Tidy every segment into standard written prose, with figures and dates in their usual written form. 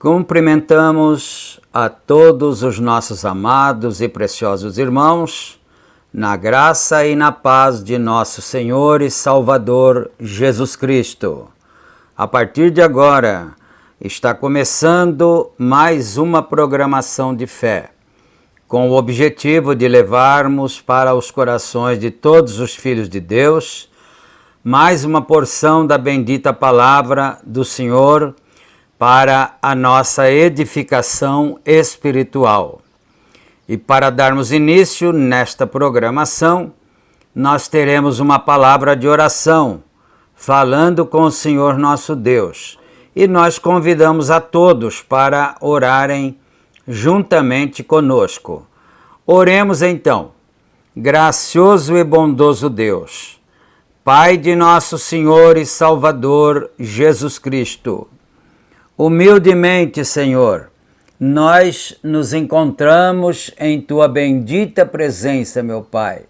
Cumprimentamos a todos os nossos amados e preciosos irmãos, na graça e na paz de nosso Senhor e Salvador Jesus Cristo. A partir de agora, está começando mais uma programação de fé, com o objetivo de levarmos para os corações de todos os filhos de Deus mais uma porção da bendita palavra do Senhor para a nossa edificação espiritual. E para darmos início nesta programação, nós teremos uma palavra de oração, falando com o Senhor nosso Deus. E nós convidamos a todos para orarem juntamente conosco. Oremos então. Gracioso e bondoso Deus, Pai de nosso Senhor e Salvador Jesus Cristo, humildemente, Senhor, nós nos encontramos em Tua bendita presença, meu Pai.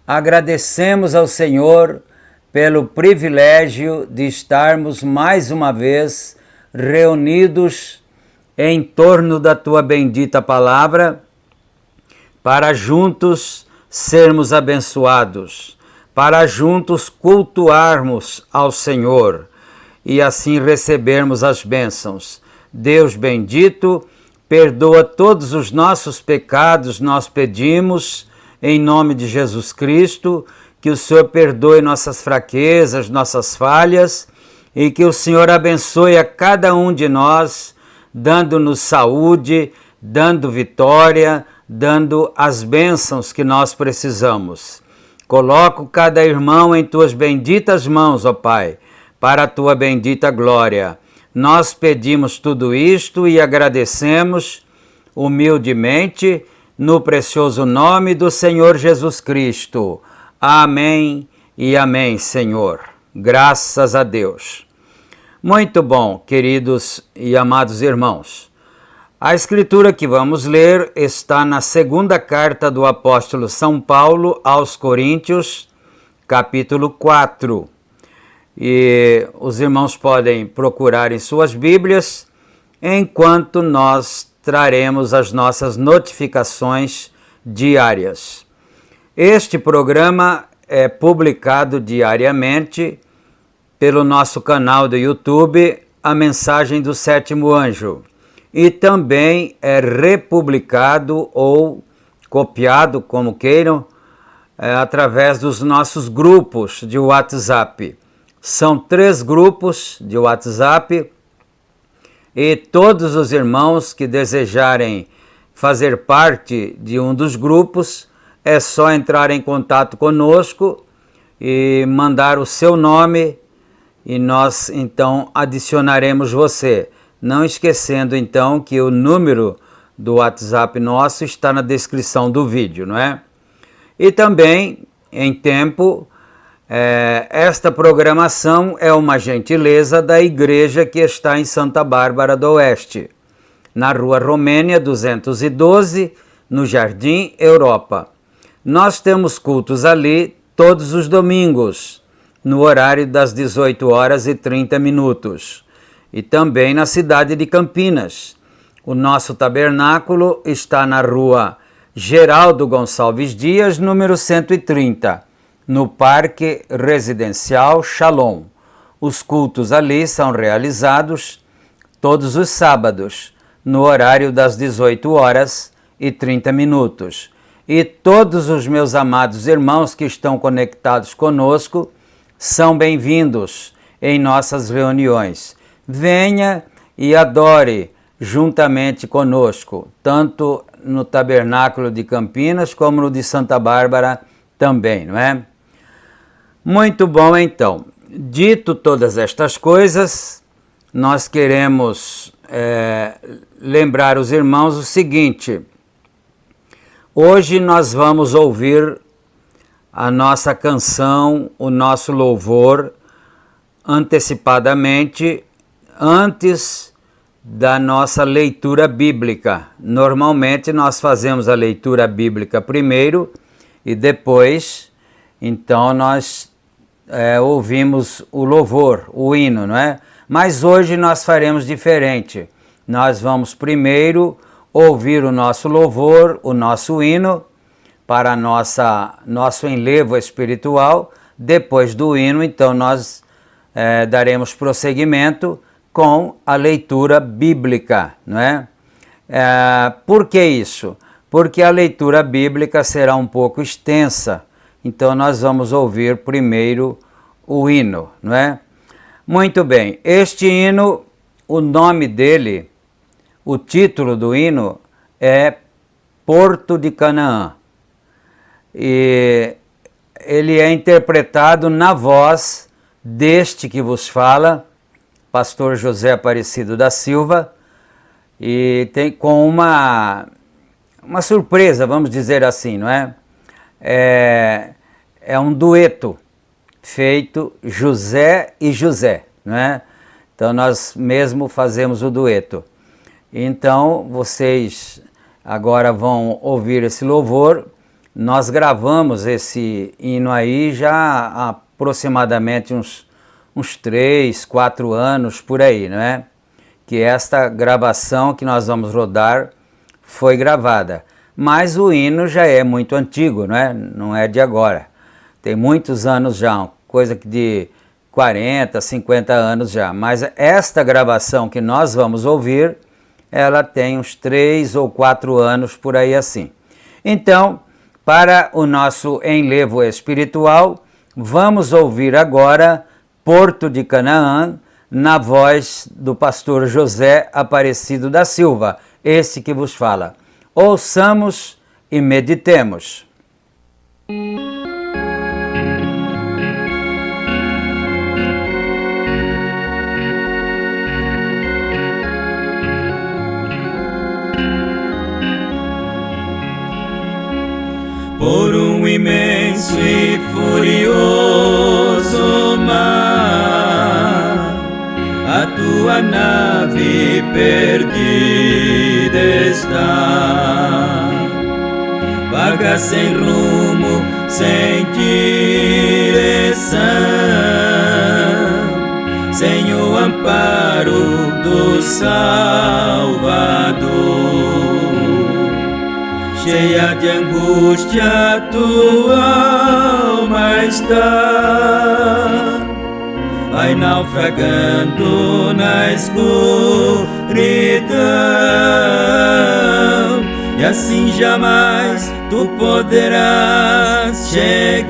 Agradecemos ao Senhor pelo privilégio de estarmos mais uma vez reunidos em torno da Tua bendita palavra, para juntos sermos abençoados, para juntos cultuarmos ao Senhor e assim recebermos as bênçãos. Deus bendito, perdoa todos os nossos pecados, nós pedimos, em nome de Jesus Cristo, que o Senhor perdoe nossas fraquezas, nossas falhas, e que o Senhor abençoe a cada um de nós, dando-nos saúde, dando vitória, dando as bênçãos que nós precisamos. Coloco cada irmão em tuas benditas mãos, ó Pai, para a tua bendita glória. Nós pedimos tudo isto e agradecemos humildemente no precioso nome do Senhor Jesus Cristo. Amém e amém, Senhor. Graças a Deus. Muito bom, queridos e amados irmãos. A escritura que vamos ler está na segunda carta do apóstolo São Paulo aos Coríntios, capítulo 4. E os irmãos podem procurar em suas Bíblias, enquanto nós traremos as nossas notificações diárias. Este programa é publicado diariamente pelo nosso canal do YouTube, A Mensagem do Sétimo Anjo, e também é republicado ou copiado, como queiram, através dos nossos grupos de WhatsApp. São 3 grupos de WhatsApp e todos os irmãos que desejarem fazer parte de um dos grupos, é só entrar em contato conosco e mandar o seu nome e nós então adicionaremos você. Não esquecendo então que o número do WhatsApp nosso está na descrição do vídeo, não é? E também, em tempo, esta programação é uma gentileza da igreja que está em Santa Bárbara do Oeste, na Rua Romênia 212, no Jardim Europa. Nós temos cultos ali todos os domingos, no horário das 18h30. E também na cidade de Campinas. O nosso tabernáculo está na Rua Geraldo Gonçalves Dias, número 130, no Parque Residencial Shalom. Os cultos ali são realizados todos os sábados, no horário das 18h30. E todos os meus amados irmãos que estão conectados conosco são bem-vindos em nossas reuniões. Venha e adore juntamente conosco, tanto no Tabernáculo de Campinas como no de Santa Bárbara também, não é? Muito bom, então. Dito todas estas coisas, nós queremos lembrar os irmãos o seguinte: hoje nós vamos ouvir a nossa canção, o nosso louvor, antecipadamente, antes da nossa leitura bíblica. Normalmente nós fazemos a leitura bíblica primeiro e depois, então, nós ouvimos o louvor, o hino, não é? Mas hoje nós faremos diferente. Nós vamos primeiro ouvir o nosso louvor, o nosso hino, para nosso enlevo espiritual. Depois do hino, então, nós daremos prosseguimento com a leitura bíblica, não é? Por que isso? Porque a leitura bíblica será um pouco extensa, então nós vamos ouvir primeiro o hino, não é? Muito bem, este hino, o nome dele, o título do hino é Porto de Canaã, e ele é interpretado na voz deste que vos fala, pastor José Aparecido da Silva, e tem com uma surpresa, vamos dizer assim, não é? É um dueto feito José e José, não é? Então nós mesmo fazemos o dueto. Então vocês agora vão ouvir esse louvor. Nós gravamos esse hino aí já há aproximadamente uns 3, 4 anos por aí, não é? Que esta gravação que nós vamos rodar foi gravada. Mas o hino já é muito antigo, não é? Não é de agora. Tem muitos anos já, coisa de 40, 50 anos já. Mas esta gravação que nós vamos ouvir, ela tem uns 3 ou 4 anos por aí assim. Então, para o nosso enlevo espiritual, vamos ouvir agora Porto de Canaã, na voz do pastor José Aparecido da Silva. esse que vos fala. Ouçamos e meditemos. Por um imenso e furioso mar, a tua nave perdida está, vaga sem rumo, sem direção, sem o amparo do Salvador. Cheia de angústia tua alma está, vai naufragando na escuridão, e assim jamais tu poderás chegar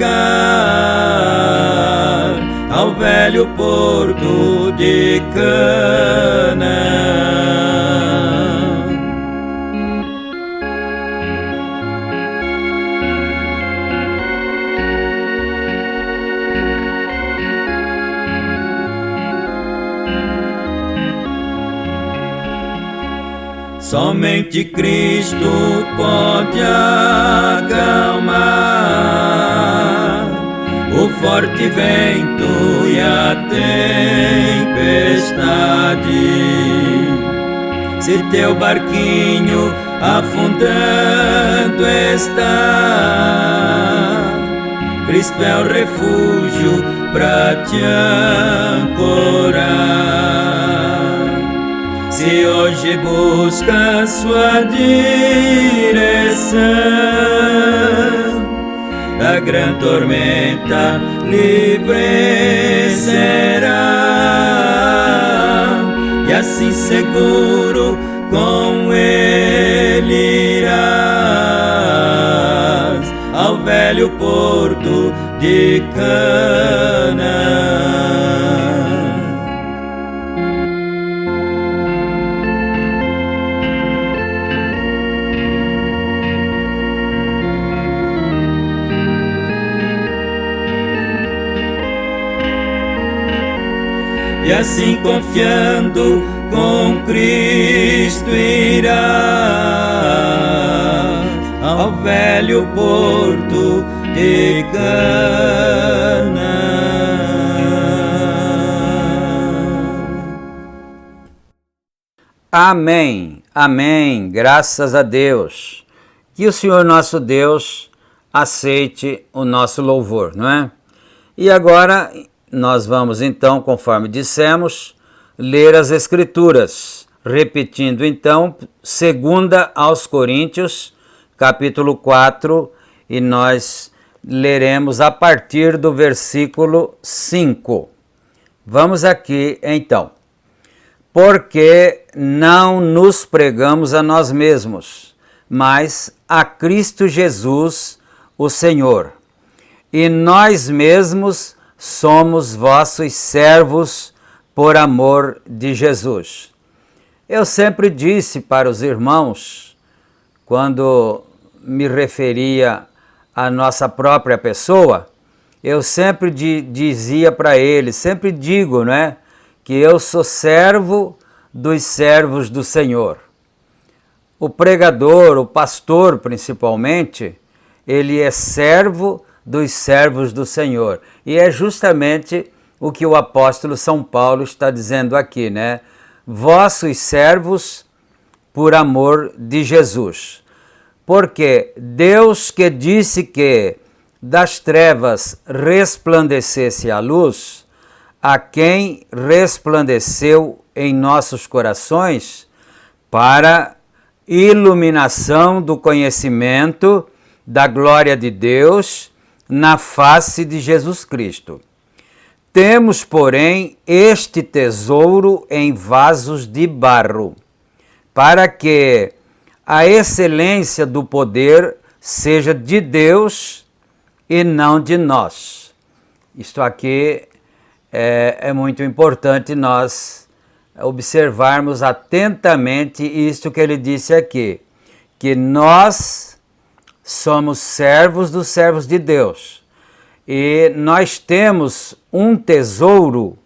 ao velho porto de Canaã. Somente Cristo pode acalmar o forte vento e a tempestade. Se teu barquinho afundando está, Cristo é o refúgio pra te ancorar. Se hoje busca sua direção, da grande tormenta livre será, e assim seguro com ele irás ao velho porto de Canaã. E assim confiando com Cristo irá ao velho porto de Canaã. Amém, amém, graças a Deus. Que o Senhor nosso Deus aceite o nosso louvor, não é? E agora nós vamos então, conforme dissemos, ler as Escrituras, repetindo então, 2 aos Coríntios, capítulo 4, e nós leremos a partir do versículo 5. Vamos aqui então. Porque não nos pregamos a nós mesmos, mas a Cristo Jesus, o Senhor, e nós mesmos somos vossos servos por amor de Jesus. Eu sempre disse para os irmãos, quando me referia à nossa própria pessoa, eu sempre dizia para eles, sempre digo, né, que eu sou servo dos servos do Senhor. O pregador, o pastor principalmente, ele é servo dos servos do Senhor. E é justamente o que o apóstolo São Paulo está dizendo aqui, né? Vossos servos por amor de Jesus. Porque Deus que disse que das trevas resplandecesse a luz, a quem resplandeceu em nossos corações para iluminação do conhecimento da glória de Deus na face de Jesus Cristo. Temos, porém, este tesouro em vasos de barro, para que a excelência do poder seja de Deus e não de nós. Isto aqui é muito importante nós observarmos atentamente isto que ele disse aqui, que nós somos servos dos servos de Deus e nós temos um tesouro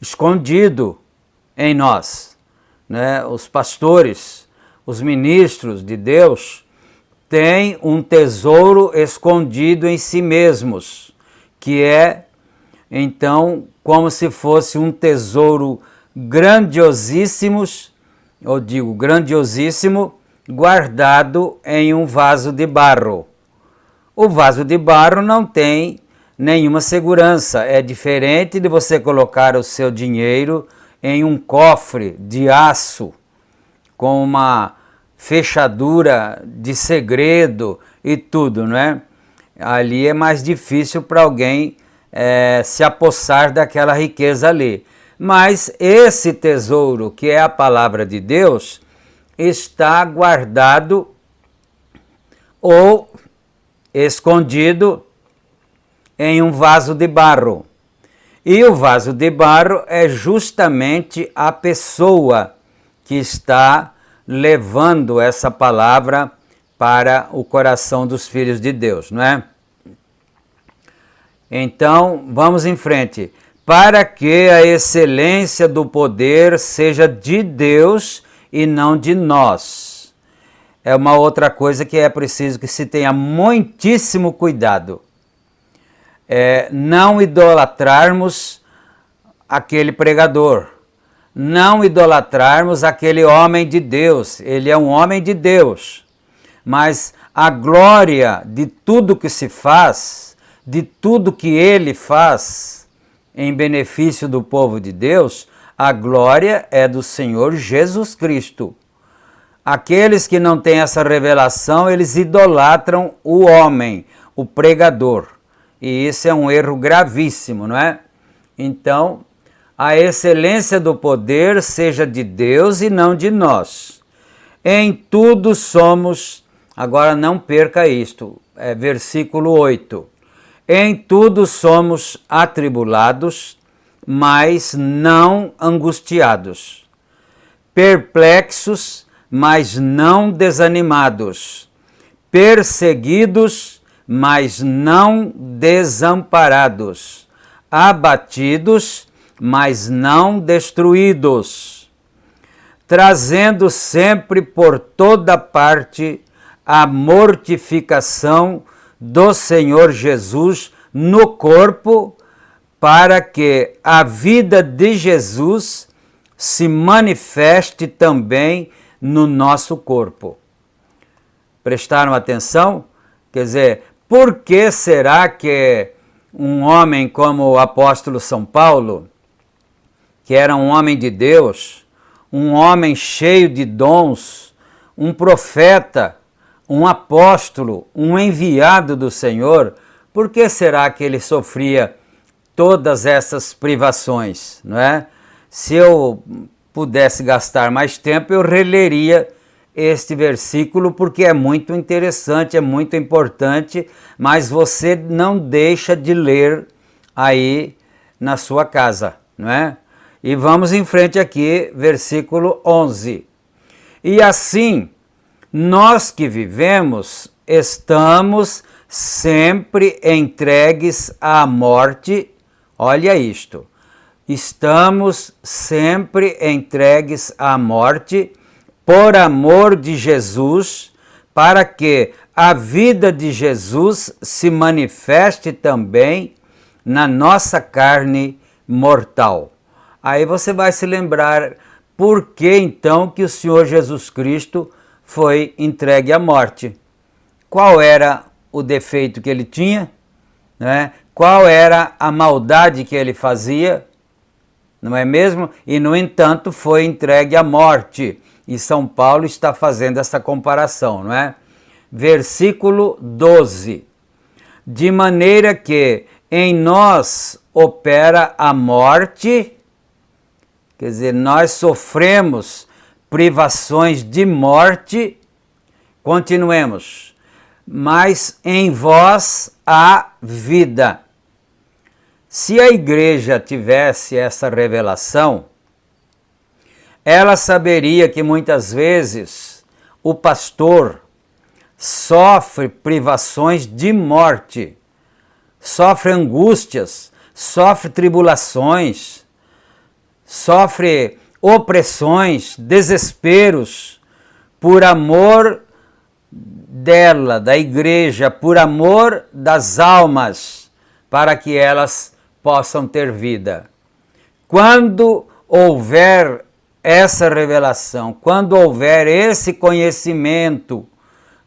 escondido em nós, né? Os pastores, os ministros de Deus têm um tesouro escondido em si mesmos, que é então como se fosse um tesouro grandiosíssimo, guardado em um vaso de barro. O vaso de barro não tem nenhuma segurança, é diferente de você colocar o seu dinheiro em um cofre de aço, com uma fechadura de segredo e tudo, não é? Ali é mais difícil para alguém se apossar daquela riqueza ali. Mas esse tesouro, que é a palavra de Deus, está guardado ou escondido em um vaso de barro. E o vaso de barro é justamente a pessoa que está levando essa palavra para o coração dos filhos de Deus, não é? Então, vamos em frente. Para que a excelência do poder seja de Deus e não de nós. É uma outra coisa que é preciso que se tenha muitíssimo cuidado. Não idolatrarmos aquele pregador, não idolatrarmos aquele homem de Deus. Ele é um homem de Deus, mas a glória de tudo que se faz, de tudo que ele faz em benefício do povo de Deus, a glória é do Senhor Jesus Cristo. Aqueles que não têm essa revelação, eles idolatram o homem, o pregador. E isso é um erro gravíssimo, não é? Então, a excelência do poder seja de Deus e não de nós. Em tudo somos, agora não perca isto, versículo 8. Em tudo somos atribulados, mas não angustiados. Perplexos, mas não desanimados. Perseguidos, mas não desamparados. Abatidos, mas não destruídos. Trazendo sempre por toda parte a mortificação do Senhor Jesus no corpo, para que a vida de Jesus se manifeste também no nosso corpo. Prestaram atenção? Quer dizer, por que será que um homem como o apóstolo São Paulo, que era um homem de Deus, um homem cheio de dons, um profeta, um apóstolo, um enviado do Senhor, por que será que ele sofria todas essas privações, não é? Se eu pudesse gastar mais tempo, eu releria este versículo, porque é muito interessante, é muito importante, mas você não deixa de ler aí na sua casa, não é? E vamos em frente aqui, versículo 11. E assim, nós que vivemos, estamos sempre entregues à morte. Olha isto. Estamos sempre entregues à morte por amor de Jesus, para que a vida de Jesus se manifeste também na nossa carne mortal. Aí você vai se lembrar por que então que o Senhor Jesus Cristo foi entregue à morte. Qual era o defeito que ele tinha? Né? Qual era a maldade que ele fazia? Não é mesmo? E, no entanto, foi entregue à morte. E São Paulo está fazendo essa comparação, não é? Versículo 12. De maneira que em nós opera a morte, quer dizer, nós sofremos privações de morte, continuemos, mas em vós há vida. Se a igreja tivesse essa revelação, ela saberia que muitas vezes o pastor sofre privações de morte, sofre angústias, sofre tribulações, sofre opressões, desesperos, por amor dela, da igreja, por amor das almas, para que elas possam ter vida. Quando houver essa revelação, quando houver esse conhecimento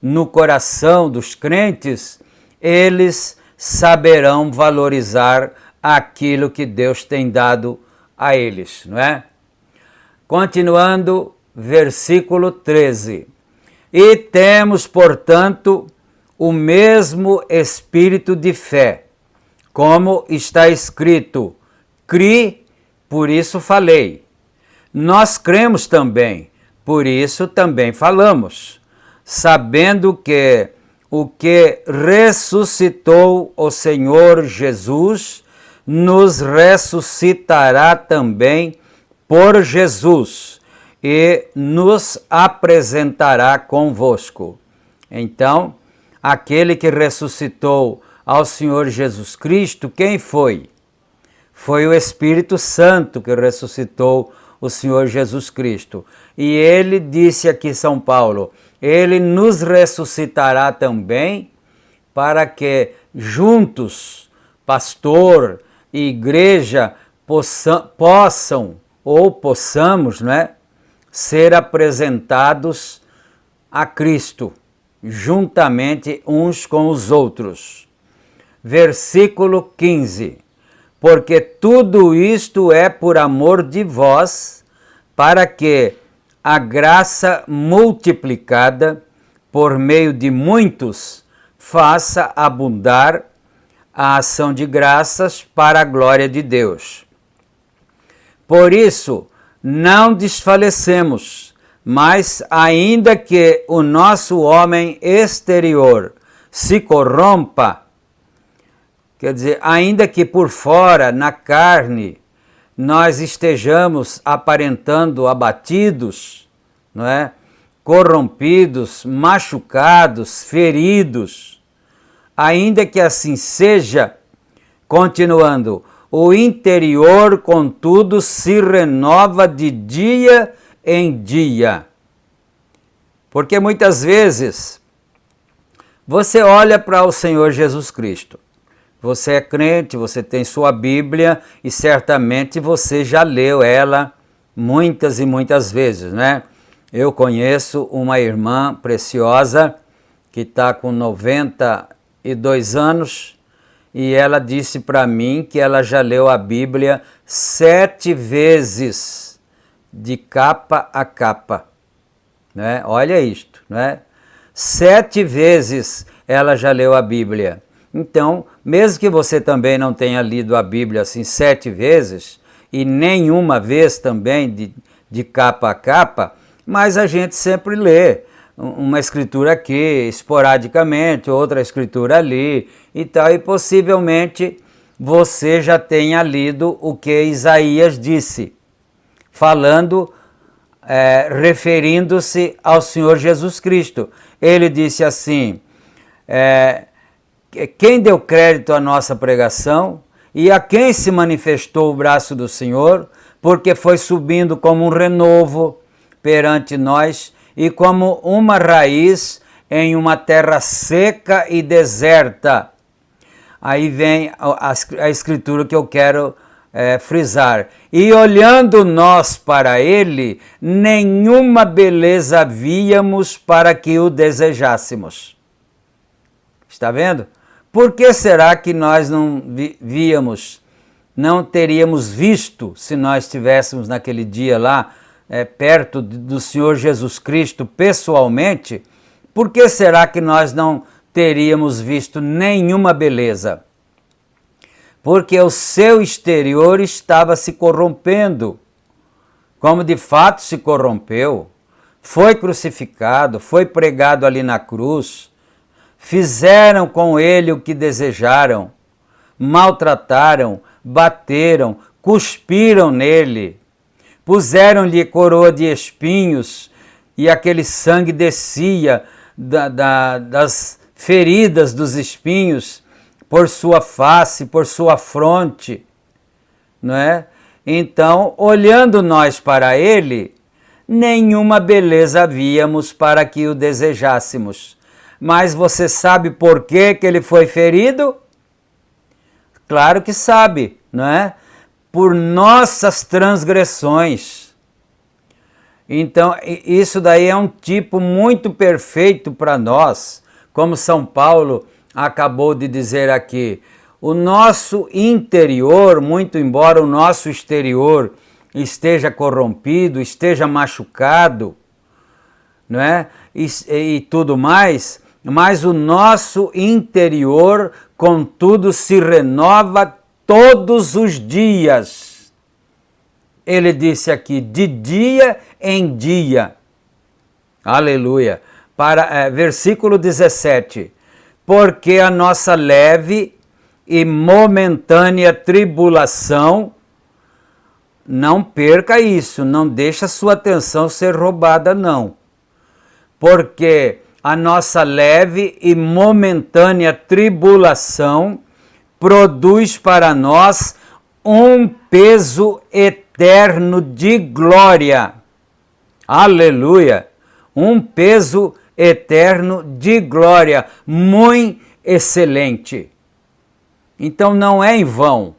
no coração dos crentes, eles saberão valorizar aquilo que Deus tem dado a eles, não é? Continuando, versículo 13. E temos, portanto, o mesmo espírito de fé, como está escrito: cri, por isso falei. Nós cremos também, por isso também falamos, sabendo que o que ressuscitou o Senhor Jesus nos ressuscitará também por Jesus e nos apresentará convosco. Então, aquele que ressuscitou ao Senhor Jesus Cristo, quem foi? Foi o Espírito Santo que ressuscitou o Senhor Jesus Cristo. E ele disse aqui, São Paulo, ele nos ressuscitará também para que juntos, pastor e igreja, possamos, né, ser apresentados a Cristo, juntamente uns com os outros. Versículo 15. Porque tudo isto é por amor de vós, para que a graça multiplicada por meio de muitos faça abundar a ação de graças para a glória de Deus. Por isso, não desfalecemos, mas ainda que o nosso homem exterior se corrompa, quer dizer, ainda que por fora, na carne, nós estejamos aparentando abatidos, não é? Corrompidos, machucados, feridos, ainda que assim seja, continuando, o interior, contudo, se renova de dia em dia. Porque muitas vezes você olha para o Senhor Jesus Cristo. Você é crente, você tem sua Bíblia e certamente você já leu ela muitas e muitas vezes, né? Eu conheço uma irmã preciosa que está com 92 anos e ela disse para mim que ela já leu a Bíblia 7 vezes, de capa a capa, né? Olha isto, né? 7 vezes ela já leu a Bíblia. Então, mesmo que você também não tenha lido a Bíblia assim 7 vezes, e nenhuma vez também de capa a capa, mas a gente sempre lê uma escritura aqui, esporadicamente, outra escritura ali e tal, e possivelmente você já tenha lido o que Isaías disse, falando, referindo-se ao Senhor Jesus Cristo. Ele disse assim, quem deu crédito à nossa pregação e a quem se manifestou o braço do Senhor, porque foi subindo como um renovo perante nós e como uma raiz em uma terra seca e deserta. Aí vem a escritura que eu quero frisar. E olhando nós para ele, nenhuma beleza víamos para que o desejássemos. Está vendo? Por que será que nós não víamos, não teríamos visto, se nós estivéssemos naquele dia lá, perto do Senhor Jesus Cristo pessoalmente, por que será que nós não teríamos visto nenhuma beleza? Porque o seu exterior estava se corrompendo, como de fato se corrompeu, foi crucificado, foi pregado ali na cruz, fizeram com ele o que desejaram, maltrataram, bateram, cuspiram nele. puseram-lhe coroa de espinhos e aquele sangue descia das feridas dos espinhos por sua face, por sua fronte, não é? Então, olhando nós para ele, nenhuma beleza víamos para que o desejássemos. Mas você sabe por que ele foi ferido? Claro que sabe, não é? Por nossas transgressões. Então, isso daí é um tipo muito perfeito para nós, como São Paulo acabou de dizer aqui. O nosso interior, muito embora o nosso exterior esteja corrompido, esteja machucado, não é? E tudo mais, mas o nosso interior, contudo, se renova todos os dias. Ele disse aqui, de dia em dia. Aleluia. Versículo 17. Porque a nossa leve e momentânea tribulação, não perca isso, não deixa sua atenção ser roubada, não. Porque a nossa leve e momentânea tribulação produz para nós um peso eterno de glória. Aleluia! Um peso eterno de glória, muito excelente. Então não é em vão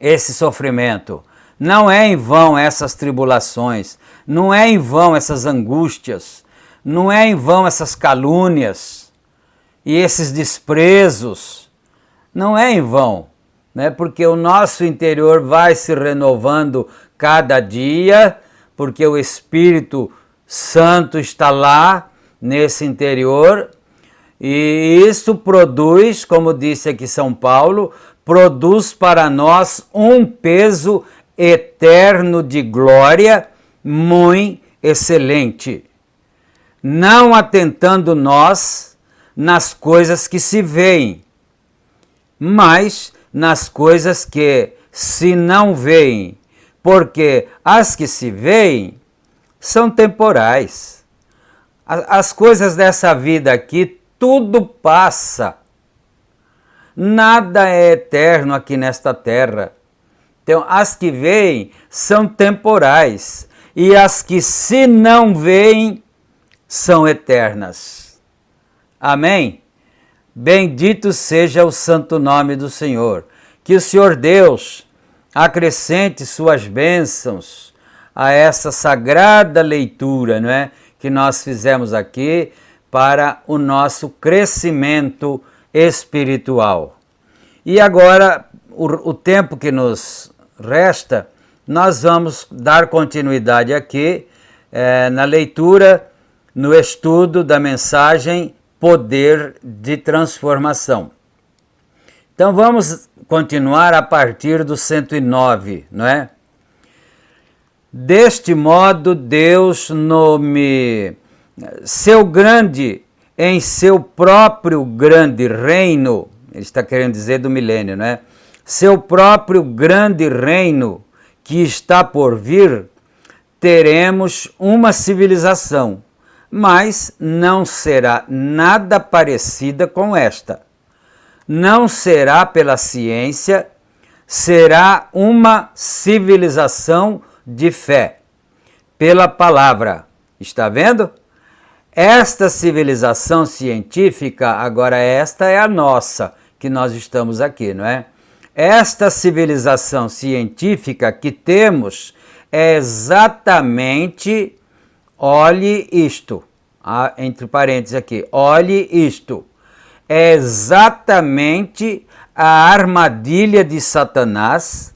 esse sofrimento, não é em vão essas tribulações, não é em vão essas angústias, não é em vão essas calúnias e esses desprezos, não é em vão, né? Porque o nosso interior vai se renovando cada dia, porque o Espírito Santo está lá nesse interior, e isso produz, como disse aqui São Paulo, produz para nós um peso eterno de glória muito excelente, não atentando nós nas coisas que se veem, mas nas coisas que se não veem, porque as que se veem são temporais. As coisas dessa vida aqui, tudo passa. Nada é eterno aqui nesta terra. Então, as que veem são temporais. E as que se não veem são eternas. Amém? Bendito seja o santo nome do Senhor. Que o Senhor Deus acrescente suas bênçãos a essa sagrada leitura, não é? Que nós fizemos aqui para o nosso crescimento espiritual. E agora, o tempo que nos resta, nós vamos dar continuidade aqui na leitura, no estudo da mensagem Poder de Transformação. Então vamos continuar a partir do 109, não é? Deste modo, Deus seu grande, em seu próprio grande reino, ele está querendo dizer do milênio, não é? Seu próprio grande reino que está por vir, teremos uma civilização, mas não será nada parecida com esta. Não será pela ciência, será uma civilização de fé, pela palavra. Está vendo? Esta civilização científica, agora esta é a nossa, que nós estamos aqui, não é? Esta civilização científica que temos é exatamente, olhe isto, entre parênteses aqui, olhe isto, é exatamente a armadilha de Satanás,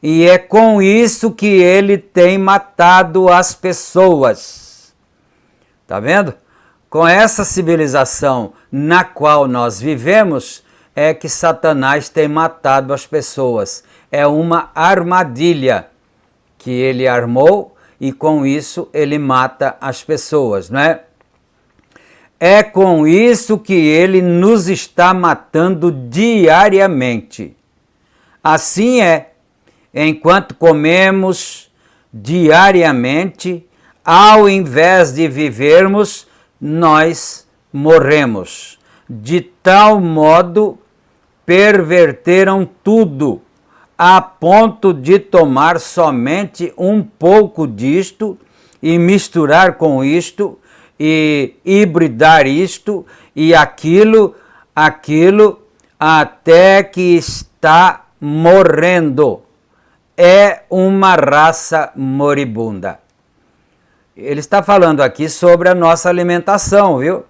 e é com isso que ele tem matado as pessoas. Tá vendo? Com essa civilização na qual nós vivemos, é que Satanás tem matado as pessoas. É uma armadilha que ele armou e com isso ele mata as pessoas, não é? É com isso que ele nos está matando diariamente. Assim é. Enquanto comemos, diariamente, ao invés de vivermos, nós morremos. De tal modo, perverteram tudo, a ponto de tomar somente um pouco disto e misturar com isto e hibridar isto e aquilo, até que está morrendo. É uma raça moribunda. Ele está falando aqui sobre a nossa alimentação, viu?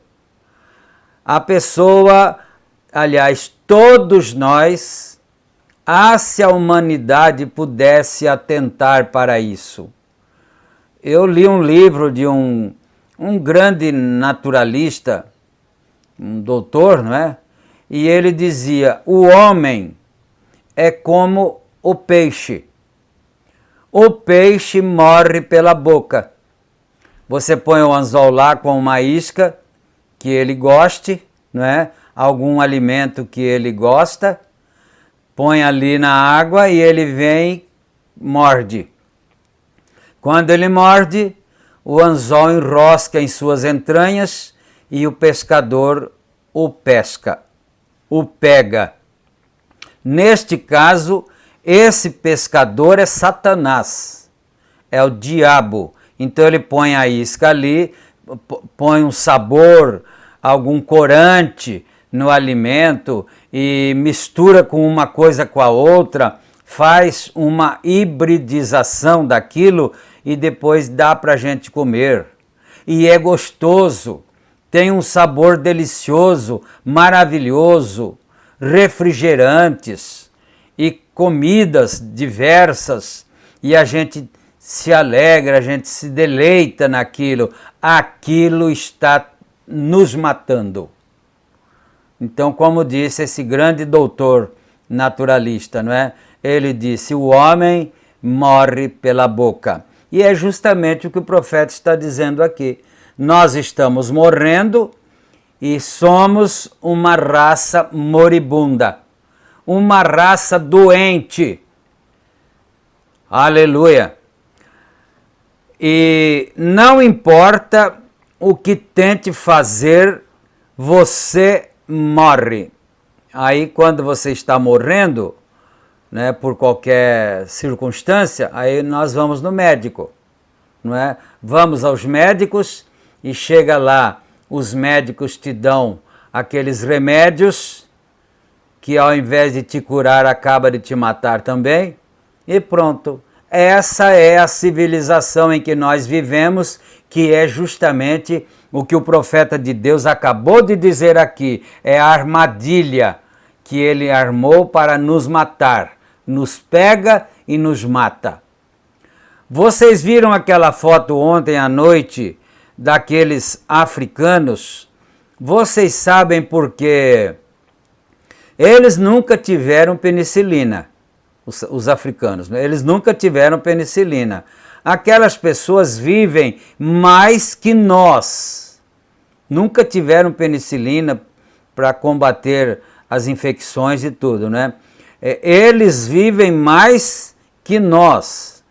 A pessoa, aliás, todos nós, se a humanidade pudesse atentar para isso. Eu li um livro de um grande naturalista, um doutor, não é? E ele dizia, o homem é como o peixe. O peixe morre pela boca. Você põe o anzol lá com uma isca que ele goste, não é? Algum alimento que ele gosta, põe ali na água e ele vem, morde. Quando ele morde, o anzol enrosca em suas entranhas e o pescador o pesca, o pega. Neste caso, esse pescador é Satanás, é o diabo. Então ele põe a isca ali, põe um sabor, algum corante no alimento e mistura com uma coisa com a outra, faz uma hibridização daquilo e depois dá para a gente comer. E é gostoso, tem um sabor delicioso, maravilhoso, refrigerantes e comidas diversas, e a gente se alegra, a gente se deleita naquilo. Aquilo está nos matando. Então, como disse esse grande doutor naturalista, não é? Ele disse, o homem morre pela boca. E é justamente o que o profeta está dizendo aqui. Nós estamos morrendo e somos uma raça moribunda, uma raça doente. Aleluia! E não importa o que tente fazer, você morre. Aí quando você está morrendo, né, por qualquer circunstância, aí nós vamos no médico, não é? Vamos aos médicos e chega lá, os médicos te dão aqueles remédios que ao invés de te curar, acaba de te matar também, e pronto. Essa é a civilização em que nós vivemos, que é justamente o que o profeta de Deus acabou de dizer aqui, é a armadilha que ele armou para nos matar, nos pega e nos mata. Vocês viram aquela foto ontem à noite daqueles africanos? Vocês sabem por quê? Eles nunca tiveram penicilina, os africanos, né? Eles nunca tiveram penicilina. Aquelas pessoas vivem mais que nós. Nunca tiveram penicilina para combater as infecções e tudo, né? Eles vivem mais que nós.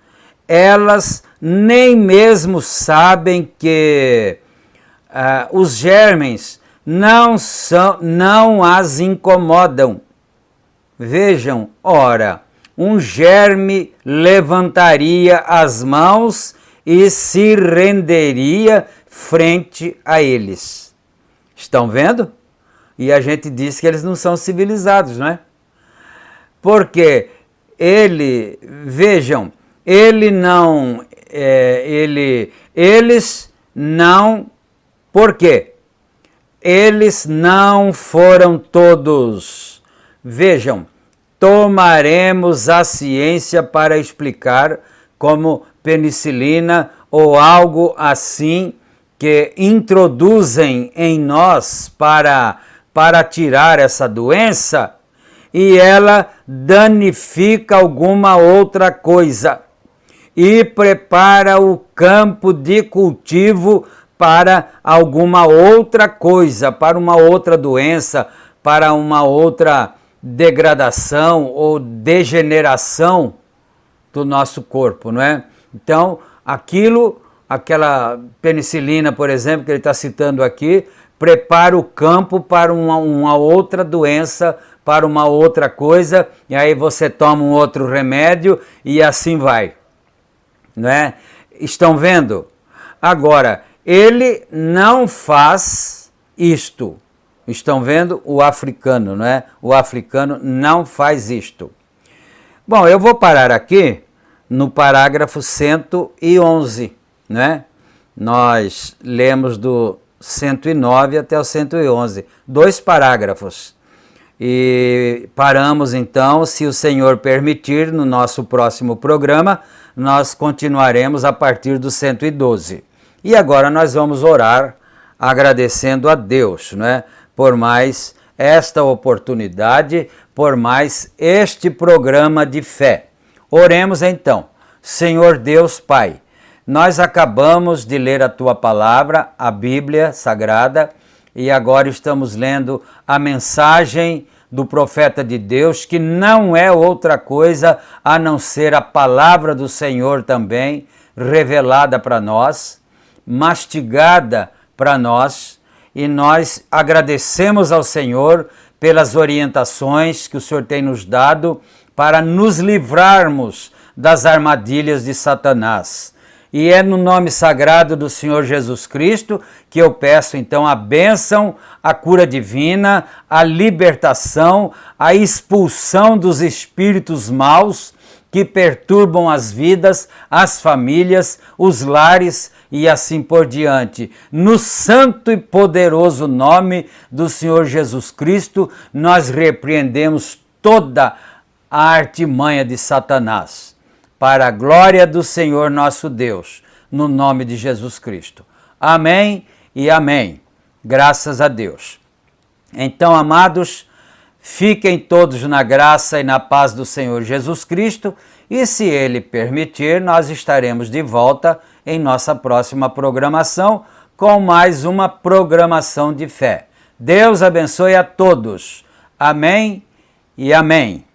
Elas nem mesmo sabem que os germes não as incomodam. Vejam, ora, um germe levantaria as mãos e se renderia frente a eles. Estão vendo? E a gente diz que eles não são civilizados, não é? Porque vejam, eles não, por quê? Eles não foram todos. Vejam, tomaremos a ciência para explicar como penicilina ou algo assim que introduzem em nós para tirar essa doença e ela danifica alguma outra coisa e prepara o campo de cultivo para alguma outra coisa, para uma outra doença, para uma outra degradação ou degeneração do nosso corpo, não é? Então, aquela penicilina, por exemplo, que ele está citando aqui, prepara o campo para uma outra doença, para uma outra coisa, e aí você toma um outro remédio e assim vai. Não é? Estão vendo? Agora, ele não faz isto. Estão vendo? O africano, não é? O africano não faz isto. Bom, eu vou parar aqui no parágrafo 111, né? Nós lemos do 109 até o 111, 2 parágrafos. E paramos então, se o Senhor permitir, no nosso próximo programa, nós continuaremos a partir do 112. E agora nós vamos orar agradecendo a Deus, né? Por mais esta oportunidade, por mais este programa de fé. Oremos então. Senhor Deus Pai, nós acabamos de ler a Tua palavra, a Bíblia Sagrada, e agora estamos lendo a mensagem do profeta de Deus, que não é outra coisa a não ser a palavra do Senhor também, revelada para nós, mastigada para nós, e nós agradecemos ao Senhor pelas orientações que o Senhor tem nos dado para nos livrarmos das armadilhas de Satanás. E é no nome sagrado do Senhor Jesus Cristo que eu peço então a bênção, a cura divina, a libertação, a expulsão dos espíritos maus que perturbam as vidas, as famílias, os lares e assim por diante. No santo e poderoso nome do Senhor Jesus Cristo, nós repreendemos toda a artimanha de Satanás, para a glória do Senhor nosso Deus, no nome de Jesus Cristo. Amém e amém. Graças a Deus. Então, amados, fiquem todos na graça e na paz do Senhor Jesus Cristo, e se Ele permitir, nós estaremos de volta em nossa próxima programação com mais uma programação de fé. Deus abençoe a todos. Amém e amém.